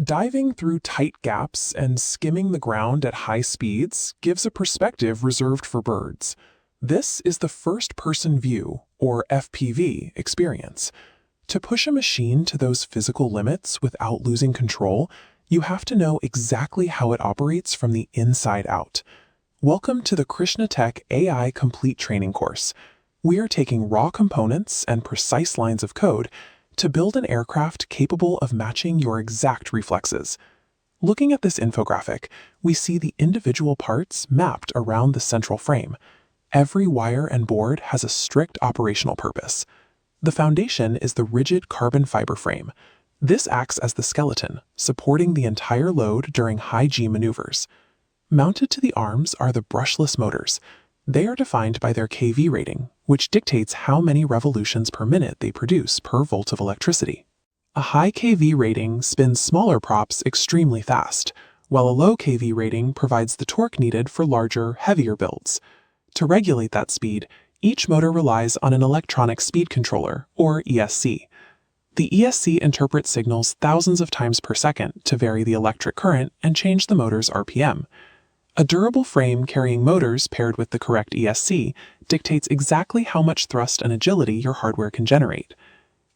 Diving through tight gaps and skimming the ground at high speeds gives a perspective reserved for birds. This is the first-person view, or FPV, experience. To push a machine to those physical limits without losing control, you have to know exactly how it operates from the inside out. Welcome to the Krishna Tech AI Complete Training course. We are taking raw components and precise lines of code to build an aircraft capable of matching your exact reflexes. Looking at this infographic, we see the individual parts mapped around the central frame. Every wire and board has a strict operational purpose. The foundation is the rigid carbon fiber frame. This acts as the skeleton, supporting the entire load during high-G maneuvers. Mounted to the arms are the brushless motors. They are defined by their kV rating, which dictates how many revolutions per minute they produce per volt of electricity. A high kV rating spins smaller props extremely fast, while a low kV rating provides the torque needed for larger, heavier builds. To regulate that speed, each motor relies on an electronic speed controller, or ESC. The ESC interprets signals thousands of times per second to vary the electric current and change the motor's RPM. A durable frame carrying motors paired with the correct ESC dictates exactly how much thrust and agility your hardware can generate.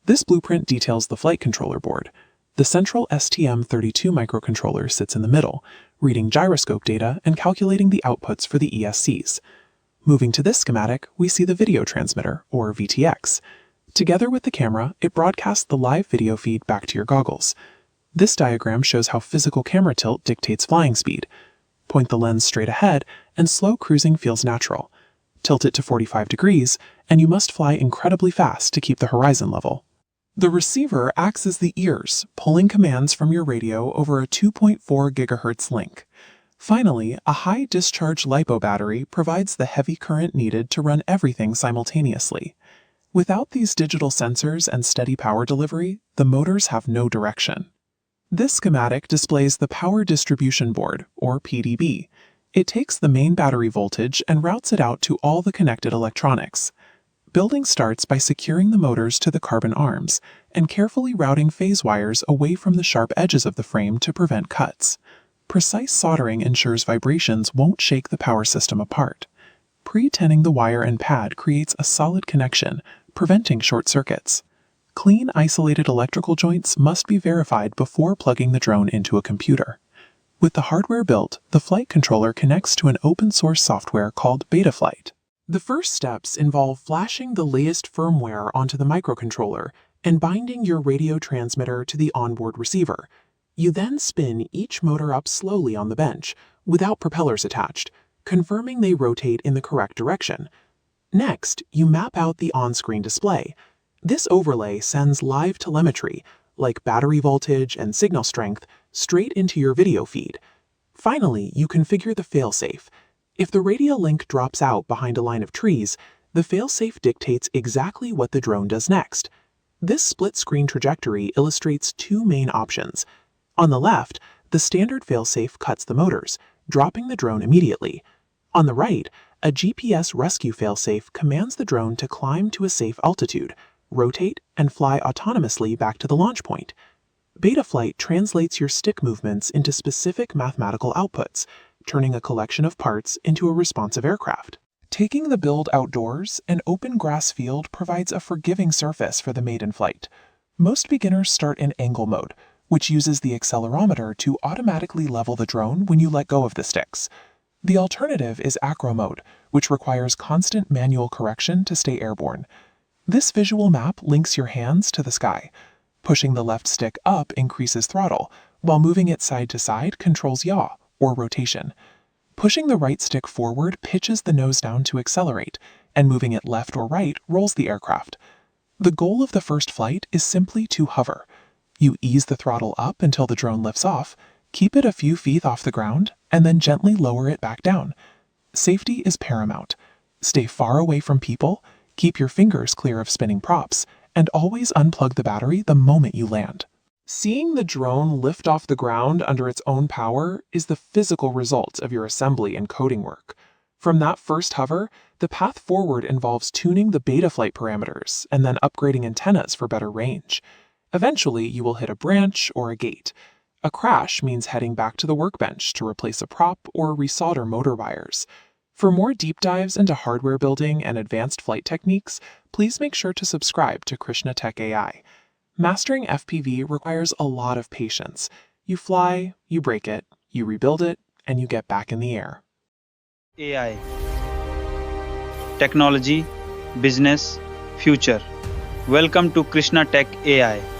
This blueprint details the flight controller board. The central STM32 microcontroller sits in the middle, reading gyroscope data and calculating the outputs for the ESCs. Moving to this schematic, we see the video transmitter, or VTX. Together with the camera, it broadcasts the live video feed back to your goggles. This diagram shows how physical camera tilt dictates flying speed. Point the lens straight ahead, and slow cruising feels natural. Tilt it to 45 degrees, and you must fly incredibly fast to keep the horizon level. The receiver acts as the ears, pulling commands from your radio over a 2.4 GHz link. Finally, a high-discharge LiPo battery provides the heavy current needed to run everything simultaneously. Without these digital sensors and steady power delivery, the motors have no direction. This schematic displays the Power Distribution Board, or PDB. It takes the main battery voltage and routes it out to all the connected electronics. Building starts by securing the motors to the carbon arms and carefully routing phase wires away from the sharp edges of the frame to prevent cuts. Precise soldering ensures vibrations won't shake the power system apart. Pre-tenning the wire and pad creates a solid connection, preventing short circuits. Clean, isolated electrical joints must be verified before plugging the drone into a computer. With the hardware built, the flight controller connects to an open-source software called Betaflight. The first steps involve flashing the latest firmware onto the microcontroller and binding your radio transmitter to the onboard receiver. You then spin each motor up slowly on the bench, without propellers attached, confirming they rotate in the correct direction. Next, you map out the on-screen display. This overlay sends live telemetry, like battery voltage and signal strength, straight into your video feed. Finally, you configure the failsafe. If the radio link drops out behind a line of trees, the failsafe dictates exactly what the drone does next. This split-screen trajectory illustrates two main options. On the left, the standard failsafe cuts the motors, dropping the drone immediately. On the right, a GPS rescue failsafe commands the drone to climb to a safe altitude, rotate, and fly autonomously back to the launch point. Betaflight translates your stick movements into specific mathematical outputs, turning a collection of parts into a responsive aircraft. Taking the build outdoors, an open grass field provides a forgiving surface for the maiden flight. Most beginners start in angle mode, which uses the accelerometer to automatically level the drone when you let go of the sticks. The alternative is acro mode, which requires constant manual correction to stay airborne. This visual map links your hands to the sky. Pushing the left stick up increases throttle, while moving it side to side controls yaw, or rotation. Pushing the right stick forward pitches the nose down to accelerate, and moving it left or right rolls the aircraft. The goal of the first flight is simply to hover. You ease the throttle up until the drone lifts off, keep it a few feet off the ground, and then gently lower it back down. Safety is paramount. Stay far away from people, keep your fingers clear of spinning props, and always unplug the battery the moment you land. Seeing the drone lift off the ground under its own power is the physical result of your assembly and coding work. From that first hover, the path forward involves tuning the Betaflight parameters and then upgrading antennas for better range. Eventually, you will hit a branch or a gate. A crash means heading back to the workbench to replace a prop or resolder motor wires. For more deep dives into hardware building and advanced flight techniques, please make sure to subscribe to Krishna Tech AI. Mastering FPV requires a lot of patience. You fly, you break it, you rebuild it, and you get back in the air. AI, technology, business, future. Welcome to Krishna Tech AI.